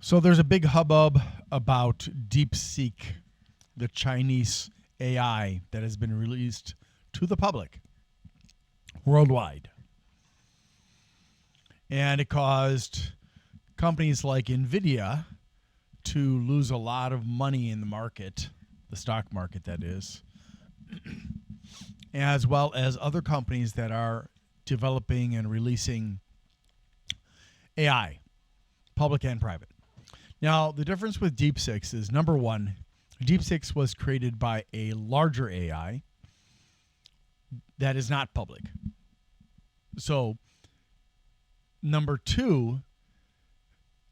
So there's a big hubbub about DeepSeek, the Chinese AI that has been released to the public worldwide. And it caused companies like NVIDIA to lose a lot of money in the market, the stock market that is, as well as other companies that are developing and releasing AI, public and private. Now, the difference with DeepSeek is, number one, DeepSeek was created by a larger AI that is not public. So, number two,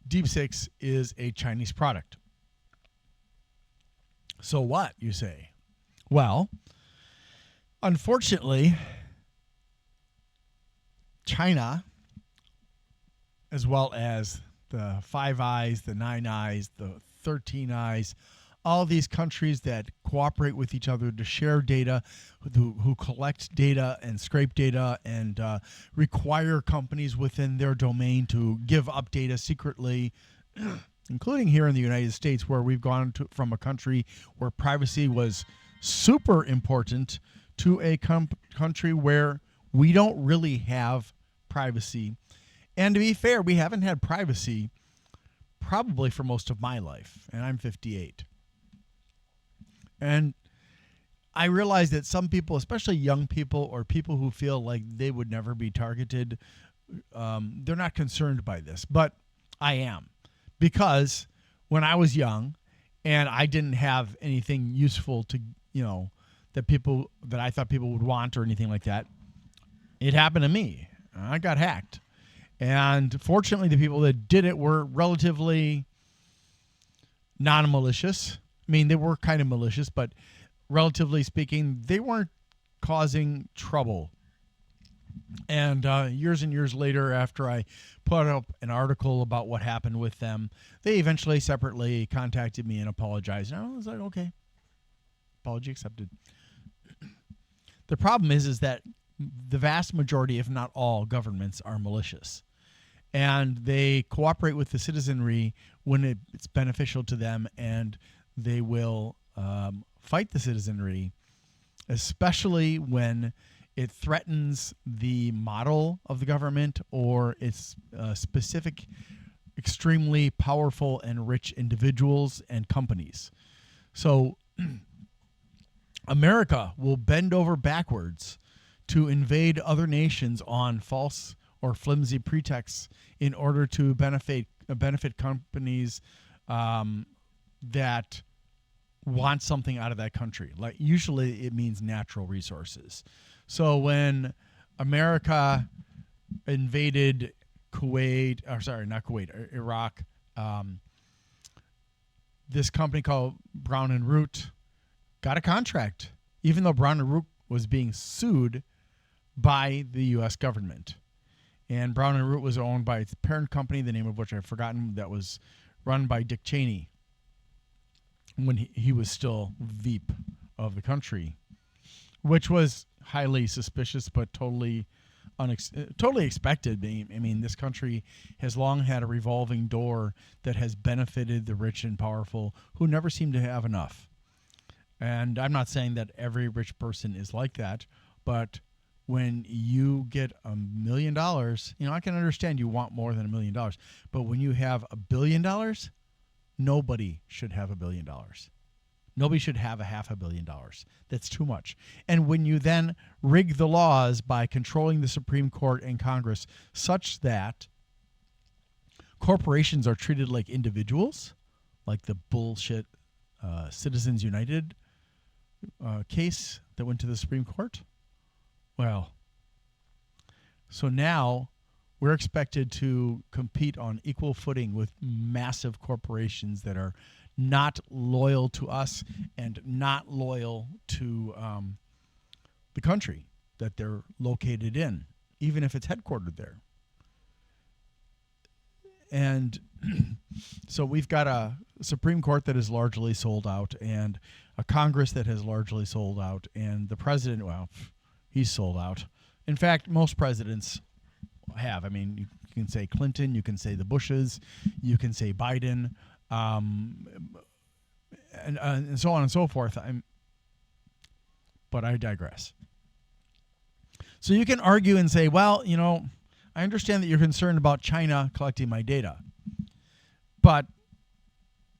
DeepSeek is a Chinese product. So what, you say? Well, unfortunately, China, as well as the Five Eyes, the Nine Eyes, the 13 Eyes, all these countries that cooperate with each other to share data, who collect data and scrape data and require companies within their domain to give up data secretly, including here in the United States, where we've gone from a country where privacy was super important to a country where we don't really have privacy. And to be fair, we haven't had privacy probably for most of my life, and I'm 58. And I realize that some people, especially young people or people who feel like they would never be targeted, they're not concerned by this. But I am, because when I was young and I didn't have anything useful to, that I thought people would want or anything like that, it happened to me. I got hacked. And fortunately, the people that did it were relatively non-malicious. I mean, they were kind of malicious, but relatively speaking, they weren't causing trouble. And years and years later, after I put up an article about what happened with them, they eventually separately contacted me and apologized. And I was like, okay, apology accepted. The problem is that the vast majority, if not all, governments are malicious. And they cooperate with the citizenry when it's beneficial to them, and they will fight the citizenry, especially when it threatens the model of the government or its specific, extremely powerful and rich individuals and companies. So America will bend over backwards to invade other nations on false or flimsy pretexts in order to benefit companies that want something out of that country. Like, usually it means natural resources. So when America invaded Iraq, this company called Brown and Root got a contract, even though Brown and Root was being sued by the U.S. government. And Brown and Root was owned by its parent company, the name of which I've forgotten, that was run by Dick Cheney when he was still Veep of the country, which was highly suspicious but totally expected. I mean, this country has long had a revolving door that has benefited the rich and powerful who never seem to have enough. And I'm not saying that every rich person is like that, but when you get $1 million, I can understand you want more than $1 million. But when you have $1 billion, nobody should have $1 billion. Nobody should have $500 million. That's too much. And when you then rig the laws by controlling the Supreme Court and Congress such that corporations are treated like individuals, like the bullshit Citizens United case that went to the Supreme Court, well, so now we're expected to compete on equal footing with massive corporations that are not loyal to us and not loyal to the country that they're located in, even if it's headquartered there. And so we've got a Supreme Court that is largely sold out, and a Congress that has largely sold out, and the president, well, he's sold out. In fact, most presidents have. I mean, you can say Clinton, you can say the Bushes, you can say Biden, and so on and so forth. But I digress. So you can argue and say, well, I understand that you're concerned about China collecting my data, but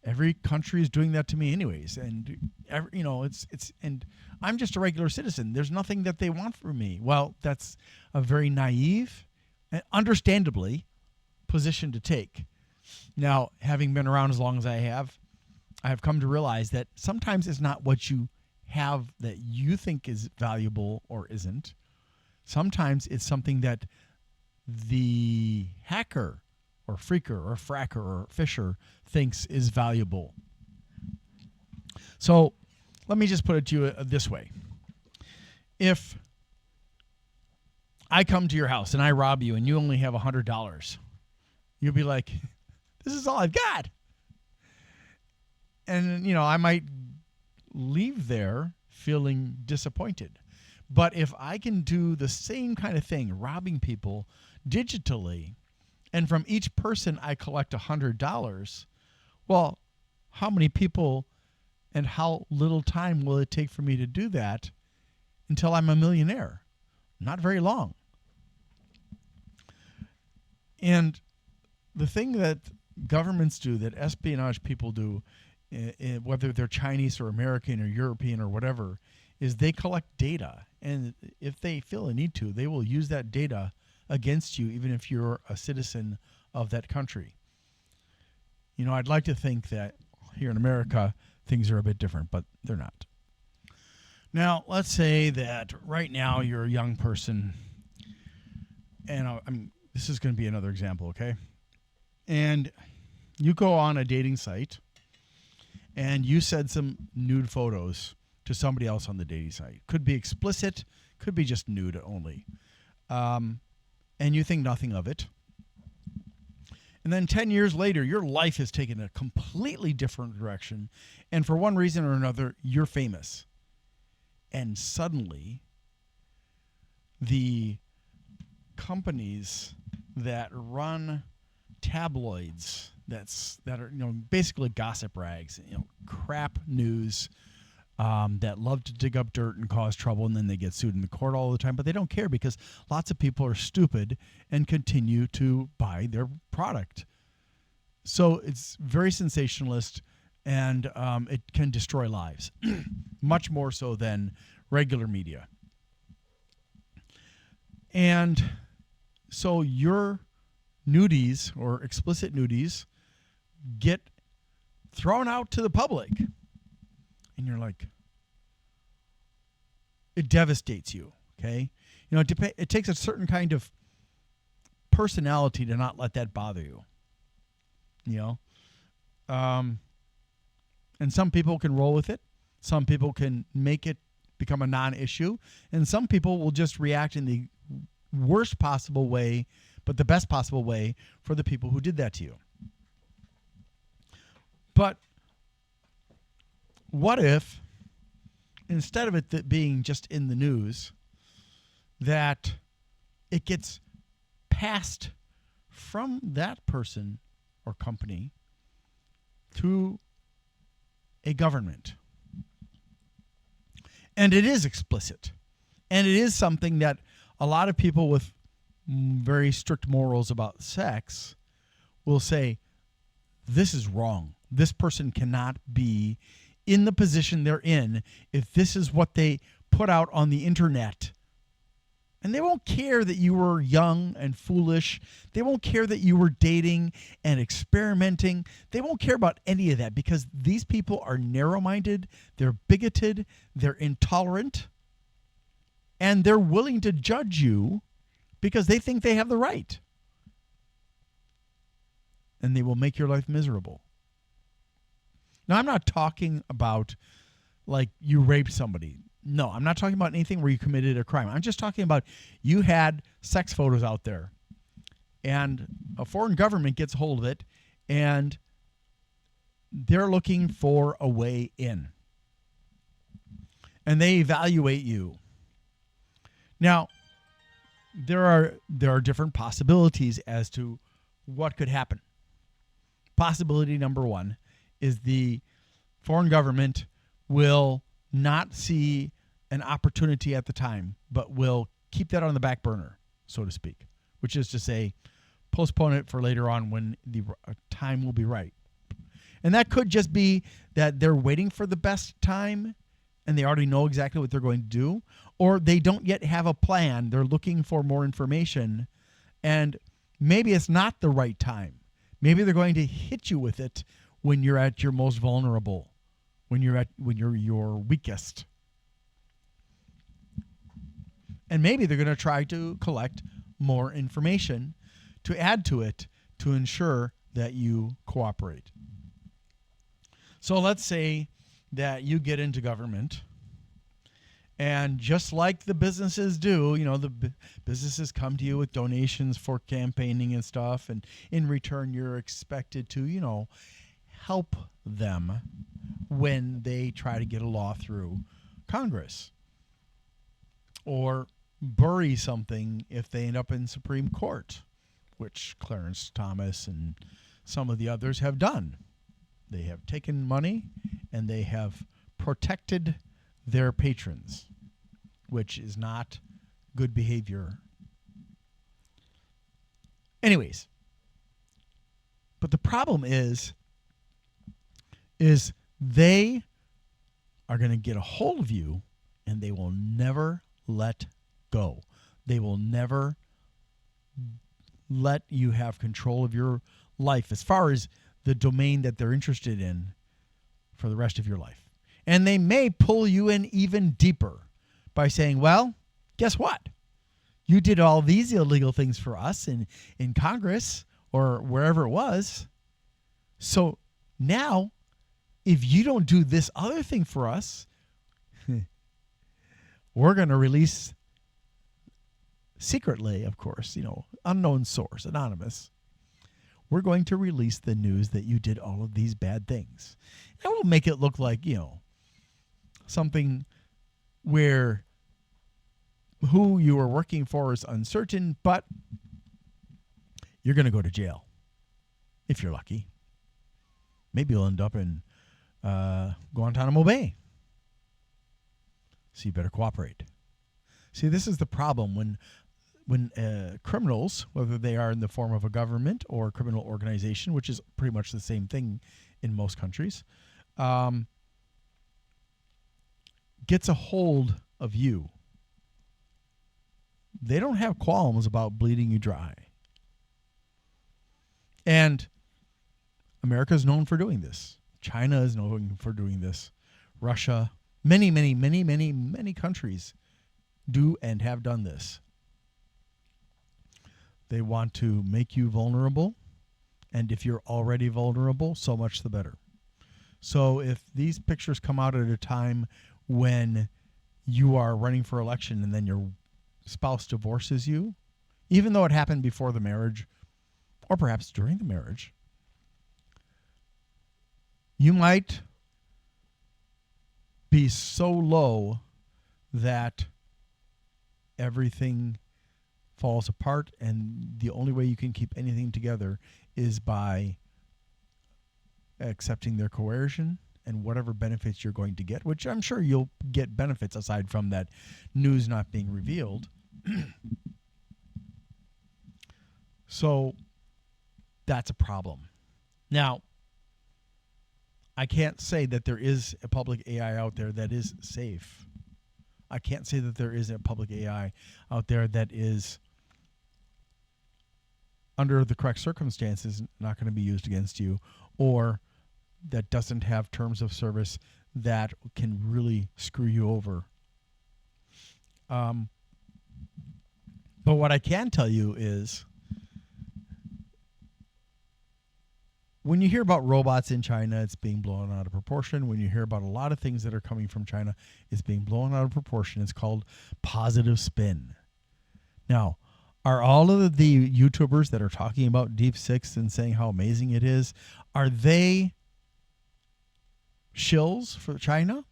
every country is doing that to me anyways, and and I'm just a regular citizen. There's nothing that they want from me. Well, that's a very naive, and understandably, position to take. Now, having been around as long as I have come to realize that sometimes it's not what you have that you think is valuable or isn't. Sometimes it's something that the hacker or phreaker or fracker or fisher thinks is valuable. So let me just put it to you this way. If I come to your house and I rob you and you only have $100, you'll be like, this is all I've got. And, I might leave there feeling disappointed. But if I can do the same kind of thing, robbing people digitally, and from each person I collect $100, well, how many people and how little time will it take for me to do that until I'm a millionaire? Not very long. And the thing that governments do, that espionage people do, whether they're Chinese or American or European or whatever, is they collect data. And if they feel a need to, they will use that data against you, even if you're a citizen of that country. I'd like to think that here in America, things are a bit different, but they're not. Now, let's say that right now you're a young person, and this is going to be another example, okay? And you go on a dating site, and you send some nude photos to somebody else on the dating site. Could be explicit, could be just nude only. And you think nothing of it. And then 10 years later, your life has taken a completely different direction. And for one reason or another, you're famous. And suddenly, the companies that run tabloids that are basically gossip rags, crap news, that love to dig up dirt and cause trouble, and then they get sued in the court all the time, but they don't care because lots of people are stupid and continue to buy their product. So it's very sensationalist, and it can destroy lives, much more so than regular media. And so your nudies or explicit nudies get thrown out to the public. And you're like, it devastates you, okay? It takes a certain kind of personality to not let that bother you, And some people can roll with it. Some people can make it become a non-issue. And some people will just react in the worst possible way, but the best possible way for the people who did that to you. But what if, instead of it being just in the news, that it gets passed from that person or company to a government? And it is explicit. And it is something that a lot of people with very strict morals about sex will say, this is wrong. This person cannot be in the position they're in if this is what they put out on the internet. And they won't care that you were young and foolish. They won't care that you were dating and experimenting. They won't care about any of that because these people are narrow-minded, they're bigoted, they're intolerant, and they're willing to judge you because they think they have the right. And they will make your life miserable. Now, I'm not talking about like you raped somebody. No, I'm not talking about anything where you committed a crime. I'm just talking about you had sex photos out there and a foreign government gets hold of it and they're looking for a way in. And they evaluate you. Now, there are different possibilities as to what could happen. Possibility number one is the foreign government will not see an opportunity at the time, but will keep that on the back burner, so to speak, which is to say, postpone it for later on when the time will be right. And that could just be that they're waiting for the best time and they already know exactly what they're going to do, or they don't yet have a plan. They're looking for more information, and maybe it's not the right time. Maybe they're going to hit you with it when you're at your most vulnerable, when you're your weakest. And maybe they're going to try to collect more information to add to it to ensure that you cooperate. So let's say that you get into government, and just like the businesses do, the businesses come to you with donations for campaigning and stuff, and in return you're expected to, help them when they try to get a law through Congress, or bury something if they end up in Supreme Court, which Clarence Thomas and some of the others have done. They have taken money and they have protected their patrons, which is not good behavior. Anyways, but the problem is they are going to get a hold of you and they will never let go. They will never let you have control of your life as far as the domain that they're interested in for the rest of your life. And they may pull you in even deeper by saying, well, guess what? You did all these illegal things for us in Congress or wherever it was. So now, if you don't do this other thing for us, we're going to release secretly, of course, unknown source, anonymous. We're going to release the news that you did all of these bad things. And we'll make it look like, something where who you are working for is uncertain, but you're going to go to jail if you're lucky. Maybe you'll end up in Guantanamo Bay. So you better cooperate. See, this is the problem when criminals, whether they are in the form of a government or a criminal organization, which is pretty much the same thing in most countries, gets a hold of you, they don't have qualms about bleeding you dry. And America is known for doing this. China is known for doing this. Russia, many, many, many, many, many countries do and have done this. They want to make you vulnerable, and if you're already vulnerable, so much the better. So if these pictures come out at a time when you are running for election and then your spouse divorces you, even though it happened before the marriage or perhaps during the marriage, you might be so low that everything falls apart, and the only way you can keep anything together is by accepting their coercion and whatever benefits you're going to get, which I'm sure you'll get benefits aside from that news not being revealed. So that's a problem. Now, I can't say that there is a public AI out there that is safe. I can't say that there is a public AI out there that is, under the correct circumstances, not going to be used against you, or that doesn't have terms of service that can really screw you over. But what I can tell you is, when you hear about robots in China, it's being blown out of proportion. When you hear about a lot of things that are coming from China, it's being blown out of proportion. It's called positive spin. Now, are all of the YouTubers that are talking about DeepSeek and saying how amazing it is, are they shills for China?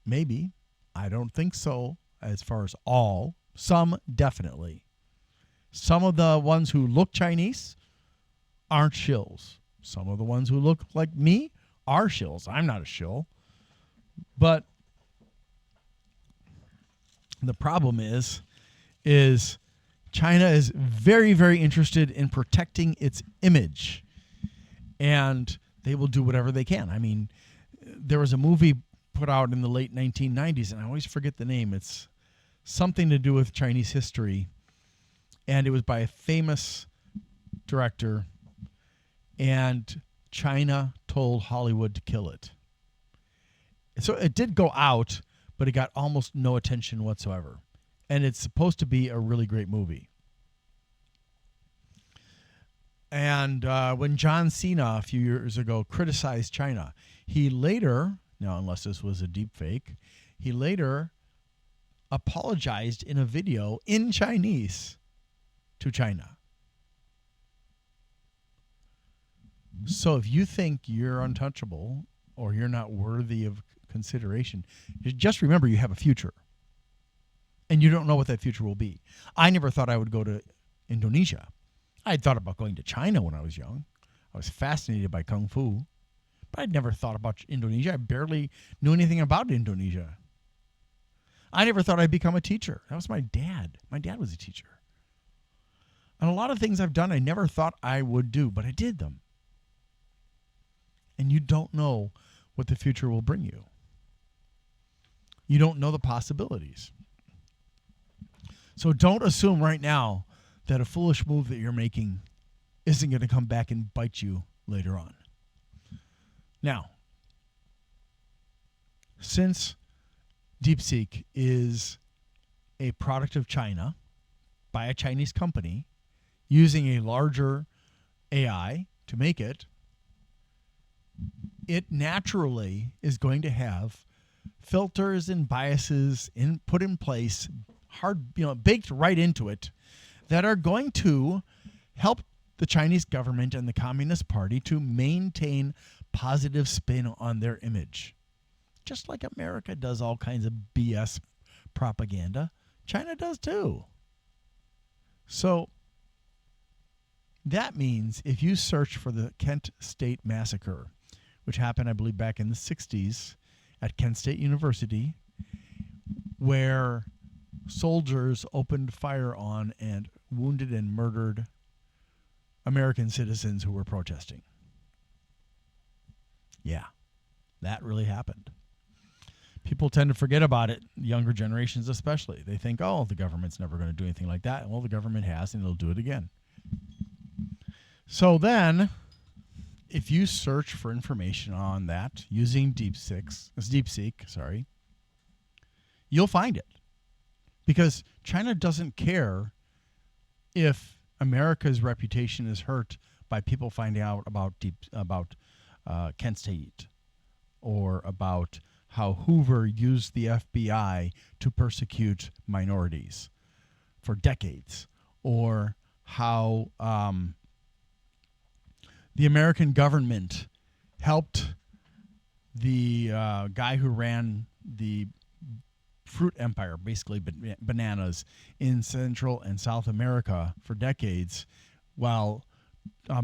Maybe. I don't think so as far as all. Some definitely. Some of the ones who look Chinese aren't shills. Some of the ones who look like me are shills. I'm not a shill. But the problem is China is very, very interested in protecting its image. And they will do whatever they can. I mean, there was a movie put out in the late 1990s, and I always forget the name. It's something to do with Chinese history. And it was by a famous director. And China told Hollywood to kill it. So it did go out, but it got almost no attention whatsoever. And it's supposed to be a really great movie. And when John Cena a few years ago criticized China, he later, now unless this was a deep fake, he later apologized in a video in Chinese to China. So if you think you're untouchable or you're not worthy of consideration, just remember you have a future. And you don't know what that future will be. I never thought I would go to Indonesia. I had thought about going to China when I was young. I was fascinated by Kung Fu. But I'd never thought about Indonesia. I barely knew anything about Indonesia. I never thought I'd become a teacher. That was my dad. My dad was a teacher. And a lot of things I've done I never thought I would do, but I did them. And you don't know what the future will bring you. You don't know the possibilities. So don't assume right now that a foolish move that you're making isn't going to come back and bite you later on. Now, since DeepSeek is a product of China by a Chinese company using a larger AI to make it, it naturally is going to have filters and biases put in place, baked right into it, that are going to help the Chinese government and the Communist Party to maintain positive spin on their image. Just like America does all kinds of BS propaganda, China does too. So that means if you search for the Kent State Massacre, which happened, I believe, back in the 60s at Kent State University, where soldiers opened fire on and wounded and murdered American citizens who were protesting. Yeah, that really happened. People tend to forget about it, younger generations especially. They think, oh, the government's never going to do anything like that. Well, the government has, and it'll do it again. So then, if you search for information on that using DeepSeek, you'll find it. Because China doesn't care if America's reputation is hurt by people finding out about Kent State, or about how Hoover used the FBI to persecute minorities for decades, or how the American government helped the guy who ran the fruit empire, basically bananas, in Central and South America for decades, while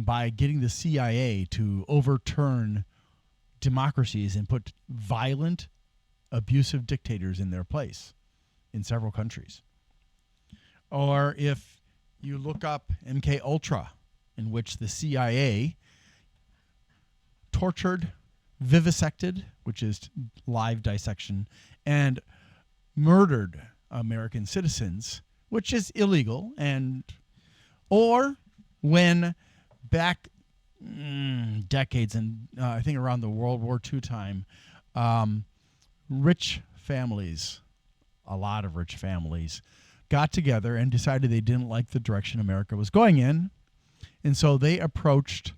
by getting the CIA to overturn democracies and put violent, abusive dictators in their place in several countries. Or if you look up MK Ultra, in which the CIA tortured, vivisected, which is live dissection, and murdered American citizens, which is illegal, or when back decades, and I think around the World War II time, rich families, a lot of rich families, got together and decided they didn't like the direction America was going in, and so they approached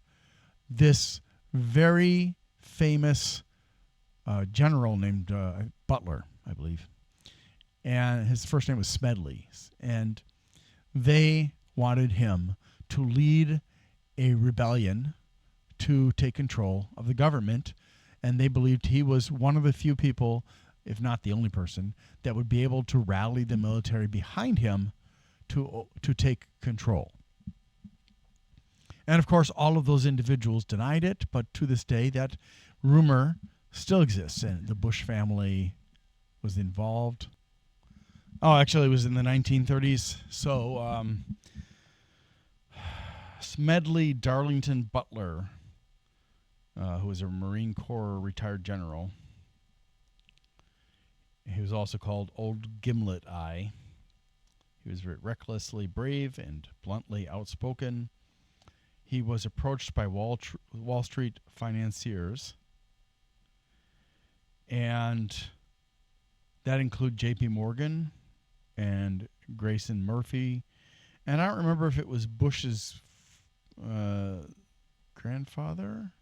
this very famous general named Butler, I believe, and his first name was Smedley, and they wanted him to lead a rebellion to take control of the government, and they believed he was one of the few people, if not the only person, that would be able to rally the military behind him to take control. And of course, all of those individuals denied it, but to this day, that rumor still exists, and the Bush family was involved. Oh, actually, it was in the 1930s. So, Smedley Darlington Butler, who was a Marine Corps retired general, he was also called Old Gimlet Eye. He was very recklessly brave and bluntly outspoken. He was approached by Wall Street financiers, and that included J.P. Morgan and Grayson Murphy. And I don't remember if it was Bush's grandfather.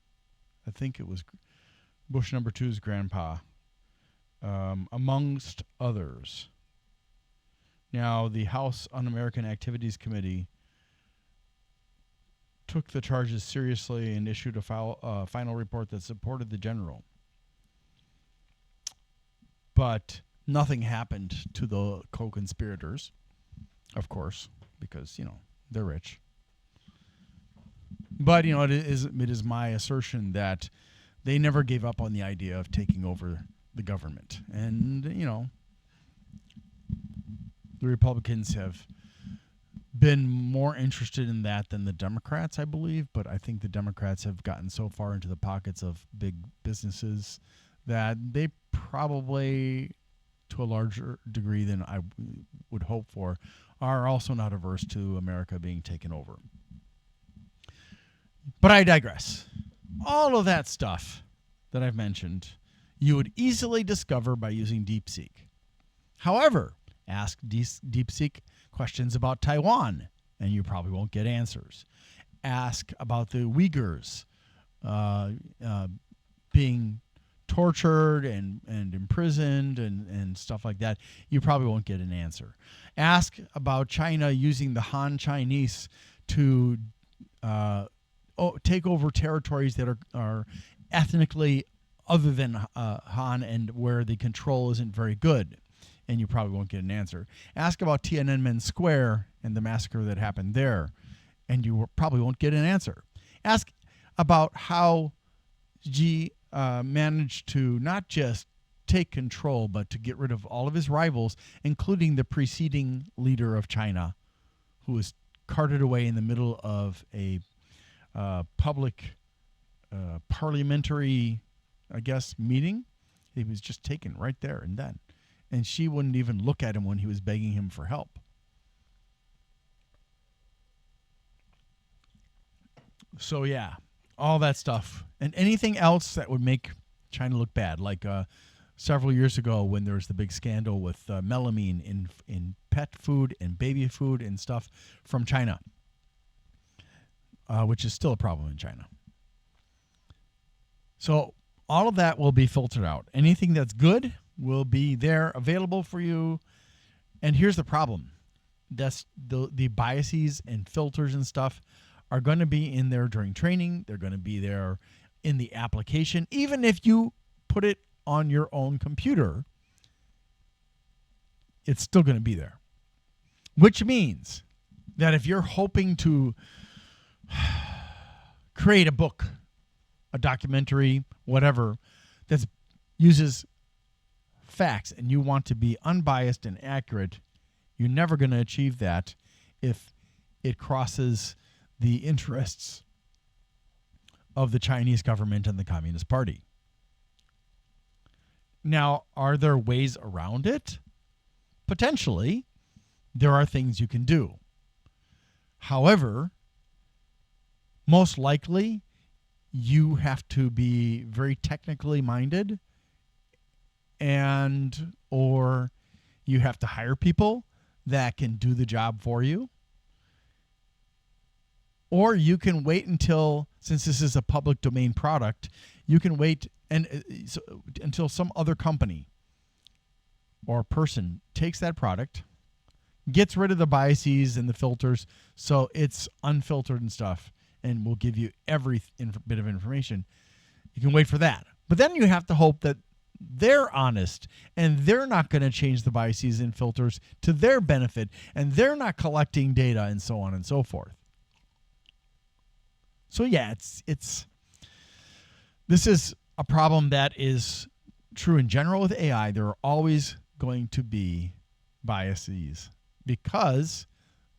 I think it was Bush number 2's grandpa, amongst others. Now, the House Un-American Activities Committee took the charges seriously and issued a final report that supported the general. But nothing happened to the co-conspirators, of course, because, they're rich. But, it is my assertion that they never gave up on the idea of taking over the government. And, the Republicans have been more interested in that than the Democrats, I believe. But I think the Democrats have gotten so far into the pockets of big businesses that they probably, to a larger degree than I would hope for, are also not averse to America being taken over. But I digress. All of that stuff that I've mentioned, you would easily discover by using DeepSeek. However, ask DeepSeek questions about Taiwan, and you probably won't get answers. Ask about the Uyghurs being tortured and imprisoned and stuff like that. You probably won't get an answer. Ask about China using the Han Chinese to take over territories that are ethnically other than Han and where the control isn't very good, and you probably won't get an answer. Ask about Tiananmen Square and the massacre that happened there, and you probably won't get an answer. Ask about how Xi managed to not just take control, but to get rid of all of his rivals, including the preceding leader of China, who was carted away in the middle of a public parliamentary, meeting. He was just taken right there and then. And she wouldn't even look at him when he was begging him for help. So, yeah, all that stuff. And anything else that would make China look bad, like several years ago when there was the big scandal with melamine in pet food and baby food and stuff from China, which is still a problem in China. So all of that will be filtered out. Anything that's good will be there available for you. And here's the problem. That's the biases and filters and stuff are going to be in there during training. They're going to be there in the application. Even if you put it on your own computer, it's still going to be there. Which means that if you're hoping to create a book, a documentary, whatever, that uses facts and you want to be unbiased and accurate, you're never going to achieve that if it crosses the interests of the Chinese government and the Communist Party. Now, are there ways around it? Potentially. There are things you can do. However, most likely, you have to be very technically minded, and or you have to hire people that can do the job for you. Or you can wait until, since this is a public domain product, you can wait until some other company or person takes that product, gets rid of the biases and the filters, so it's unfiltered and stuff, and will give you every bit of information. You can wait for that. But then you have to hope that they're honest, and they're not going to change the biases and filters to their benefit, and they're not collecting data, and so on and so forth. So yeah, this is a problem that is true in general with AI. There are always going to be biases because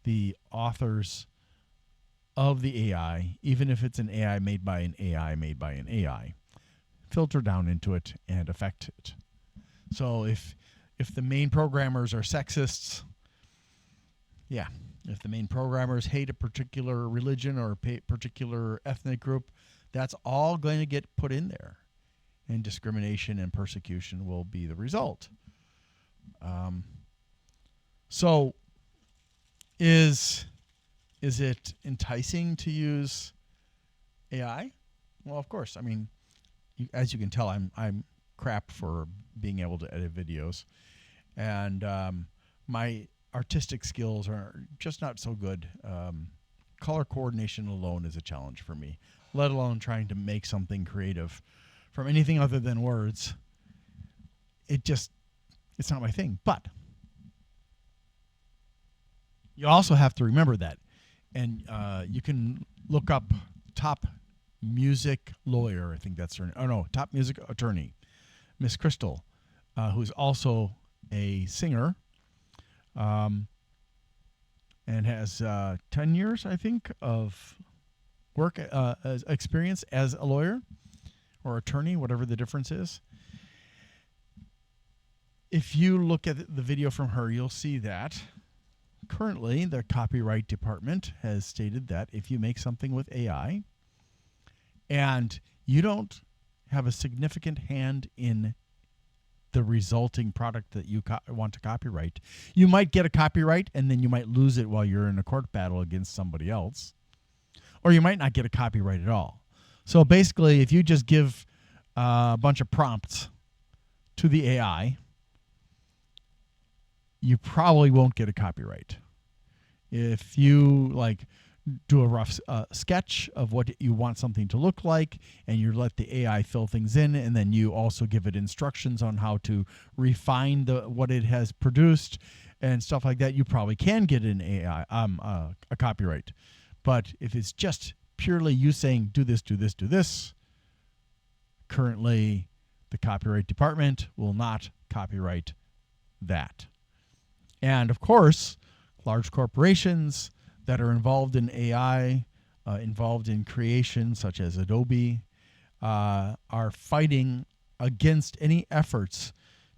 the authors of the AI, even if it's an AI made by an AI made by an AI, filter down into it and affect it. So if the main programmers are sexists, yeah, if the main programmers hate a particular religion or a particular ethnic group, that's all going to get put in there, and discrimination and persecution will be the result. So is it enticing to use AI? Well, of course. I mean, as you can tell, I'm crap for being able to edit videos, and my artistic skills are just not so good. Color coordination alone is a challenge for me, let alone trying to make something creative from anything other than words. It's not my thing. But you also have to remember that, and you can look up top music lawyer, I think that's her name. Oh no, top music attorney, Miss Crystal, who's also a singer, and has 10 years, I think, of work as experience as a lawyer or attorney, whatever the difference is. If you look at the video from her, you'll see that currently the copyright department has stated that if you make something with AI and you don't have a significant hand in the resulting product that you want to copyright, you might get a copyright and then you might lose it while you're in a court battle against somebody else, or you might not get a copyright at all. So basically, if you just give a bunch of prompts to the AI, you probably won't get a copyright. If you do a rough sketch of what you want something to look like, and you let the AI fill things in, and then you also give it instructions on how to refine what it has produced and stuff like that, you probably can get an AI a copyright. But if it's just purely you saying do this, do this, do this, currently the copyright department will not copyright that. And of course, large corporations that are involved in AI, involved in creation, such as Adobe, are fighting against any efforts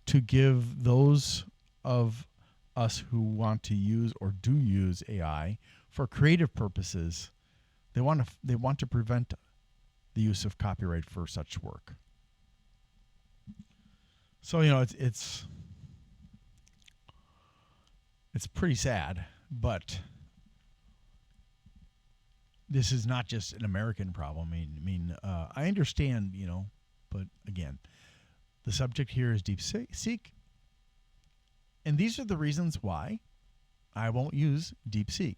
to give those of us who want to use or do use AI for creative purposes. They want to prevent the use of copyright for such work. So it's pretty sad, but this is not just an American problem. I understand, but again, the subject here is DeepSeek, and these are the reasons why I won't use DeepSeek.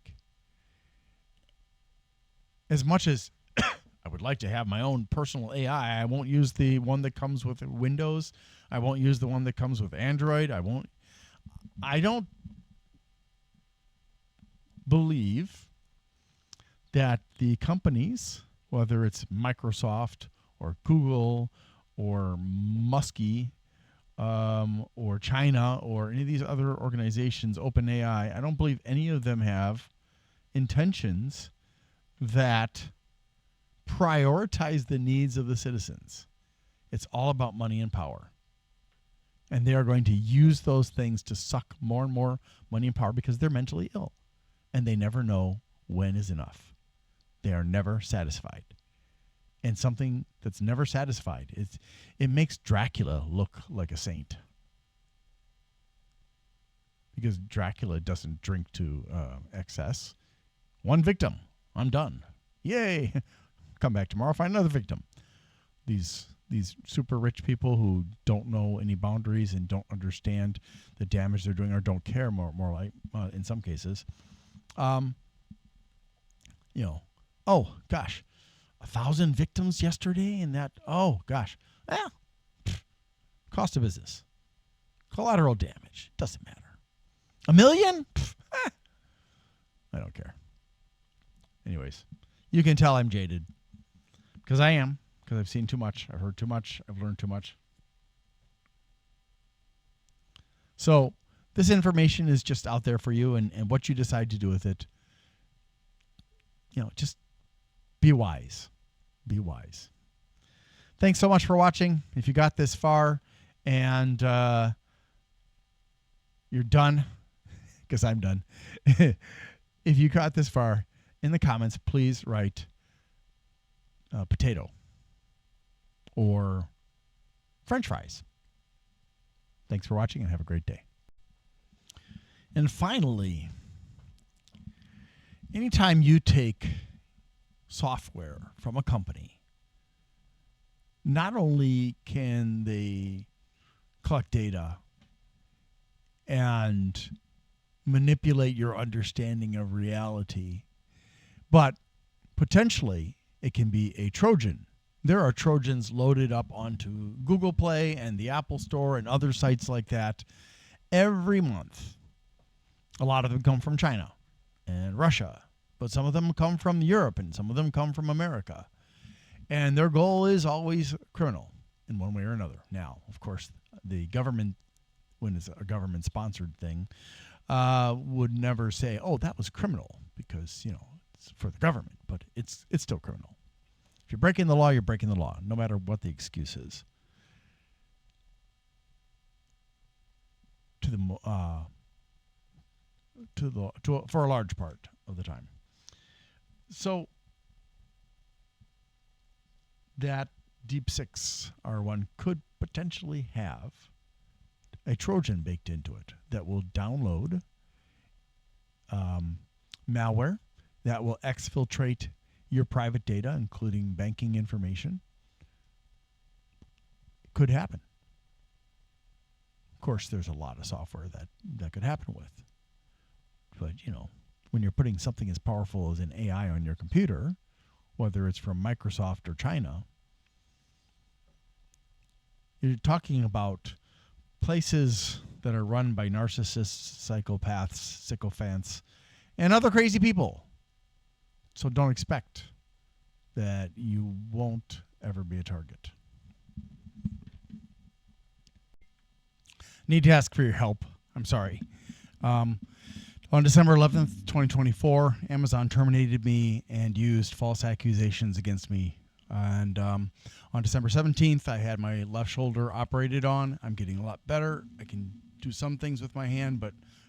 As much as I would like to have my own personal AI, I won't use the one that comes with Windows. I won't use the one that comes with Android. I don't believe that the companies, whether it's Microsoft or Google or Muskie or China or any of these other organizations, OpenAI, I don't believe any of them have intentions that prioritize the needs of the citizens. It's all about money and power. And they are going to use those things to suck more and more money and power because they're mentally ill. And they never know when is enough. They are never satisfied. And something that's never satisfied, it makes Dracula look like a saint. Because Dracula doesn't drink to excess. One victim, I'm done. Yay! Come back tomorrow, find another victim. These super rich people who don't know any boundaries and don't understand the damage they're doing or don't care, more like in some cases. Oh gosh, 1,000 victims yesterday, and that. Oh gosh, Cost of business. Collateral damage. Doesn't matter. $1 million? I don't care. Anyways, you can tell I'm jaded. Because I am. Because I've seen too much. I've heard too much. I've learned too much. So this information is just out there for you, and what you decide to do with it, just be wise. Be wise. Thanks so much for watching. If you got this far and you're done, because I'm done. If you got this far, in the comments, please write potato or French fries. Thanks for watching and have a great day. And finally, anytime you take software from a company, not only can they collect data and manipulate your understanding of reality, but potentially it can be a Trojan. There are Trojans loaded up onto Google Play and the Apple Store and other sites like that every month. A lot of them come from China and Russia, but some of them come from Europe and some of them come from America. And their goal is always criminal in one way or another. Now, of course, the government, when it's a government-sponsored thing, would never say, oh, that was criminal because, it's for the government, but it's still criminal. If you're breaking the law, you're breaking the law, no matter what the excuse is. For a large part of the time. So that DeepSeek R1 could potentially have a Trojan baked into it that will download malware that will exfiltrate your private data, including banking information. It could happen. Of course, there's a lot of software that could happen with. But, when you're putting something as powerful as an AI on your computer, whether it's from Microsoft or China, you're talking about places that are run by narcissists, psychopaths, sycophants, and other crazy people. So don't expect that you won't ever be a target. Need to ask for your help. I'm sorry. On December 11th, 2024, Amazon terminated me and used false accusations against me. And on December 17th, I had my left shoulder operated on. I'm getting a lot better. I can do some things with my hand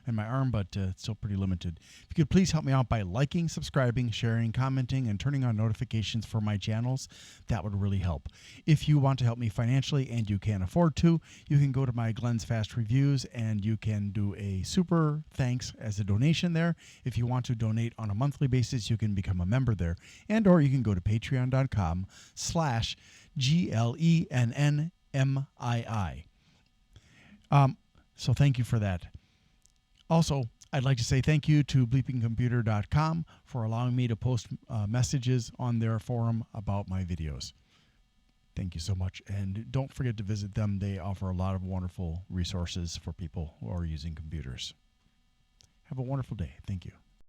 and my arm, but it's still pretty limited. If you could please help me out by liking, subscribing, sharing, commenting, and turning on notifications for my channels, that would really help. If you want to help me financially and you can afford to, you can go to my Glenn's Fast Reviews and you can do a super thanks as a donation there. If you want to donate on a monthly basis, you can become a member there. And or you can go to patreon.com/GLENNMII. So thank you for that. Also, I'd like to say thank you to bleepingcomputer.com for allowing me to post messages on their forum about my videos. Thank you so much. And don't forget to visit them. They offer a lot of wonderful resources for people who are using computers. Have a wonderful day. Thank you.